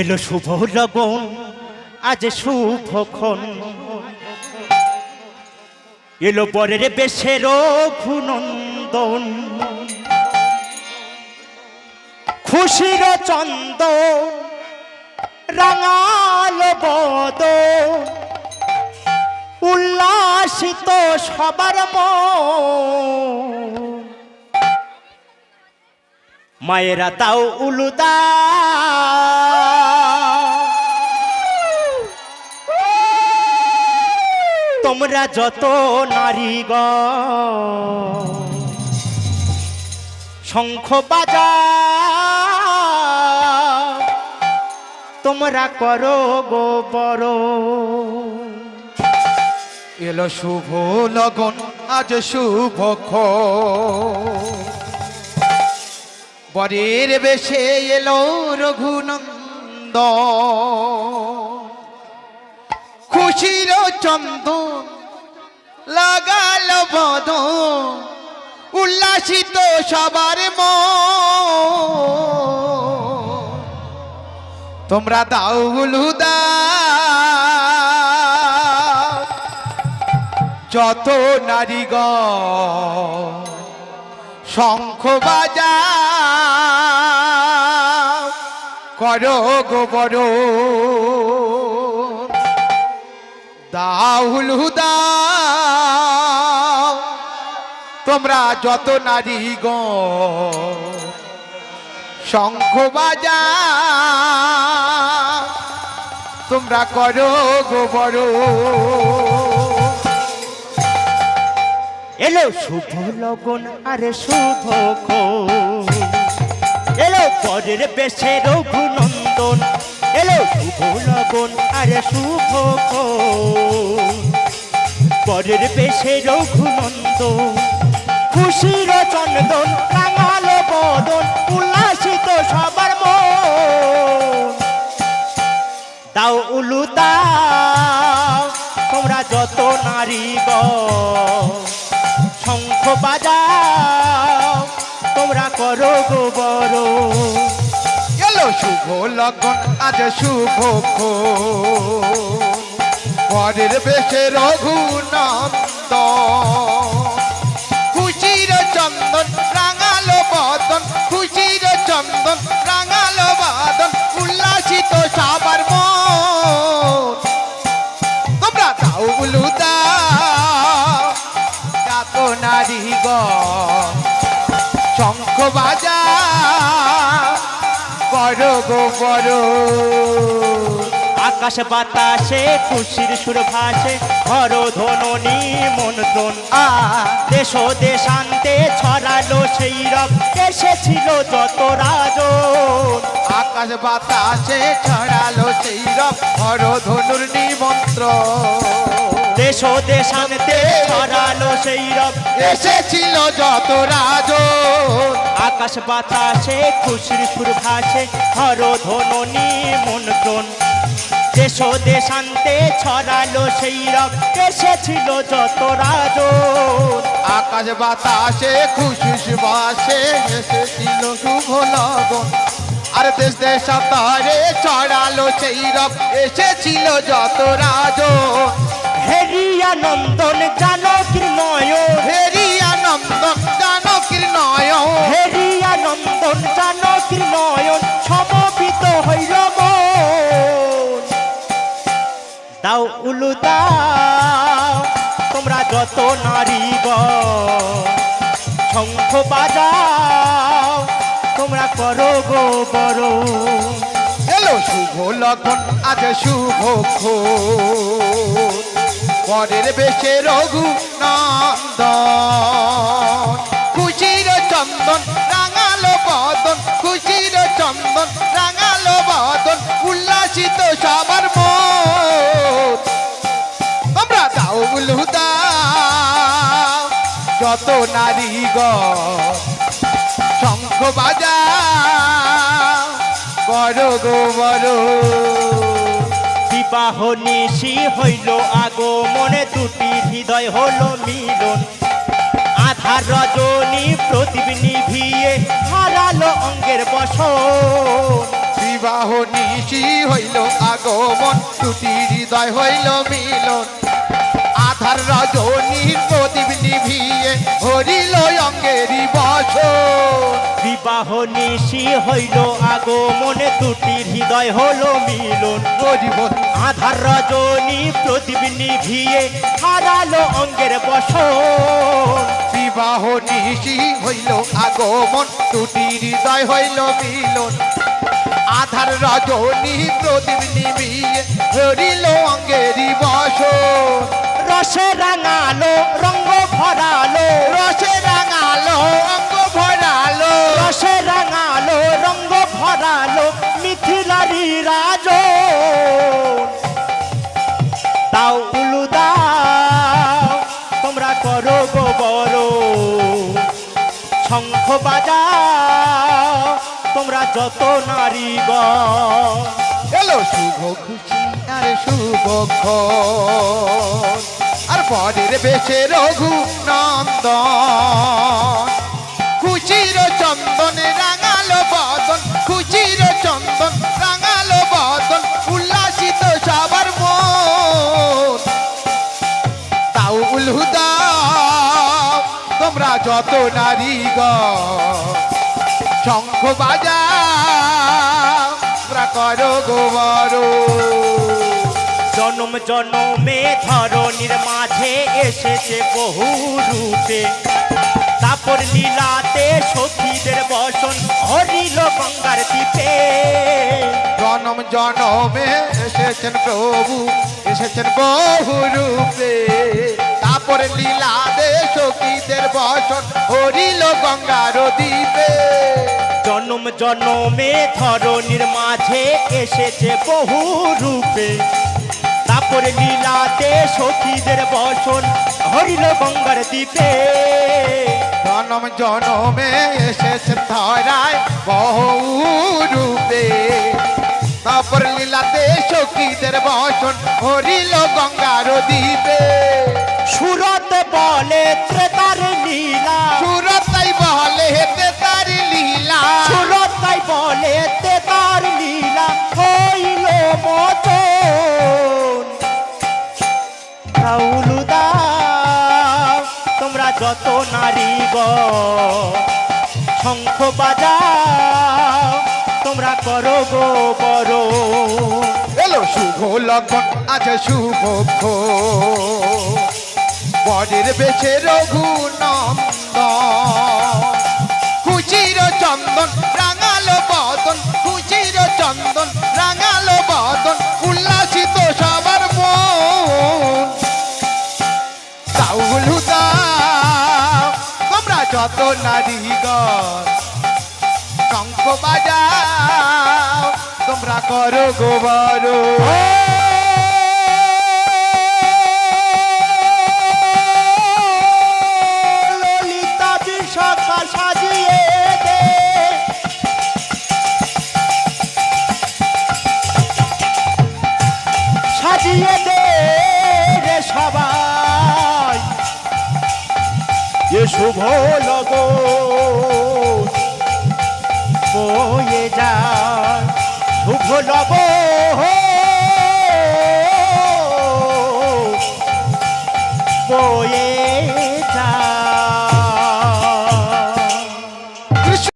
এলো শুভ লগন আজ শুভক্ষণ, এলো বরের বেশের রঘুনন্দন, খুশির চন্দ রাঙালো বদন, উল্লাসিত সবার মন। মায়েরা দাও উলুদা, তোমরা যত নারীগণ শঙ্খ বাজা, তোমরা করো গো বড়। এলো শুভ লগন আজ শুভক্ষণ, বরের বেশে এলো রঘুনন্দন, খুশির চন্দন লাগালো বদন, উল্লাসিত সবার মন। তোমরা দাও উলুদা, যত নারীগণ শঙ্খ বাজা, করো গো বড়। দাও উলুদা, তোমরা যত নারীগণ শঙ্খ বাজা, তোমরা করো গো বড়। এলো শুভ লগন আরে শুভক্ষণ, এলো বরের বেশে রঘুনন্দন, এলো শুভ লগন আরে শুভক্ষণ, বরের বেশে রঘুনন্দন, খুশির চন্দন রাঙালো বদন, উল্লাসিত সবার মন। দাও উলু দাও, তোমরা যত নারীগণ শঙ্খ বাজাও, তোমরা করো গো বড়। এলো শুভ লগন আজ শুভক্ষণ, বরের বেশে রঘুনন্দন, খুশির চন্দন রাঙালো বদন, খুশির চন্দন রাঙালো বদন, উল্লাসিত সবার মন। তোমরা দাও উলুদা, যত নারীগণ শঙ্খ বাজা, করো গো বড়। আকাশ বাতাসে খুশির সুর ভাসে, হর ধননি মন্ত্রণ দেশ দেশান্তে ছড়ালো সেই রব, এসেছিল যত রাজন। আকাশ বাতাসে ছড়ালো সেই রব, হর ধনুর নিমন্ত্রণ, দেশ দেশান্তে ছড়ালো সেই রব, এসেছিল যত রাজন। আকাশ বাতাসে খুশির সুর ভাসে, হর ধননি মন্ত্রণ দেশ দেশান্তে ছড়ালো সেই রব, এসেছিল যত রাজন। আকাশ বাতাসে খুশি বাসে এসেছিল শুভ লগন, আর দেশ দেশান্তরে ছড়ালো সেই রব, এসেছিল যত রাজন। হেরিয়া নন্দন জানকীর নয়ন, হেরিয়া নন্দন জানকীর নয়ন, হেরিয়া নন্দন জানকীর নয়ন, সমপিত হইল মন। দাও উলু দাও, তোমরা যত নারীগণ শঙ্খ বাজাও, তোমরা করো গো বড়। এলো শুভ লগন আজ শুভক্ষণ, বরের বেশে রঘুনন্দন, খুশির চন্দন রাঙালো বদন, খুশির চন্দন রাঙালো বদন, উল্লাসিত সবার মন। তোমরা দাও উলুদা, যত নারীগণ শঙ্খ বাজা, করো গো বড়। বিবাহ নিশি হইল আগমনে, দুটি হৃদয় হলো মিলন, আধার রজনী প্রদীপ নিভিয়ে হারালো অঙ্গের বসন। বিবাহ নিশি হইল আগমন, দুটি হৃদয় হইল মিলন। আধার রজনীর প্রদীপ নিভিয়ে হরিল অঙ্গেরি বসন। বিবাহ নিশি হইল আগমন, দুটি হৃদয় হলো মিলন। জীবন আধার রজনী প্রদীপ নিভিয়ে হারালো অঙ্গের বসন। বিবাহ নিশি হইল আগমন, দুটি হৃদয় হইল মিলন। আধার রজনী প্রদীপ নিভিয়ে হরিল অঙ্গেরি বসন। রসে রাঙালো রঙ্গ ভরালো, রসে রাঙালো অঙ্গ ভরালো, রসে রাঙালো রঙ্গ ভরালো মিথিলারি রাজ। তাও উলু দাও তোমরা করো গো বড়, শঙ্খ বাজাও তোমরা যত নারীগণ। এলো শুভ খুশি আর শুভক্ষণ, আর পরের বেশে রঘু নন্দন। খুশির চন্দন রাঙালো বদন, খুশির চন্দন রাঙালো বদন, উল্লাসিত সবার মন। তাও উলহুদা তোমরা যত নারীগণ, শঙ্খ বাজাও তোমরা করো গোবর। জনম জনমে ধরণীর মাঝে এসেছে বহু রূপে, তারপর লীলাতে সখীদের বসন হরিল গঙ্গার দ্বীপে। জনম জনমে এসেছেন প্রভু, এসেছেন বহু রূপে। তারপরে লীলা দে সখীদের বসন হরিল গঙ্গার দ্বীপে। জনম জনমে ধরণীর মাঝে এসেছে বহু রূপে, তারপর লীলাতে সখীদের বসন হরিল গঙ্গার দ্বীপে। জনম জনমে এসেছেন ধরায় বহু রূপে। তারপর লীলাতে সখীদের বসন হরিল গঙ্গার দ্বীপে। সুরত বলে ত্রেতার লীলা, সুরতাই বলে হেতে তার লীলা, সুরতাই বলে তেতার লীলা হইল মোচন। রাউলু দাও তোমরা যত নারীগণ, শঙ্খ বাজাও তোমরা করো গো বড়। এলো শুভ লগ্ন আছে শুভক্ষ, বরের বেশে রঘু নন্দন। খুশির চন্দন রাঙালো বদন, খুশির চন্দন রাঙালো বদন, উল্লাসিত সবার মন। তাউলু দাও তোমরা যত নারীগণ, শঙ্খ বাজাও তোমরা করো গোবর। ললিতা বিশাখা সাজিয়ে দে, সাজিয়ে দে রে সবাই এ শুভ লগন বয়ে যায়, শুভ লগন বয়ে যায়।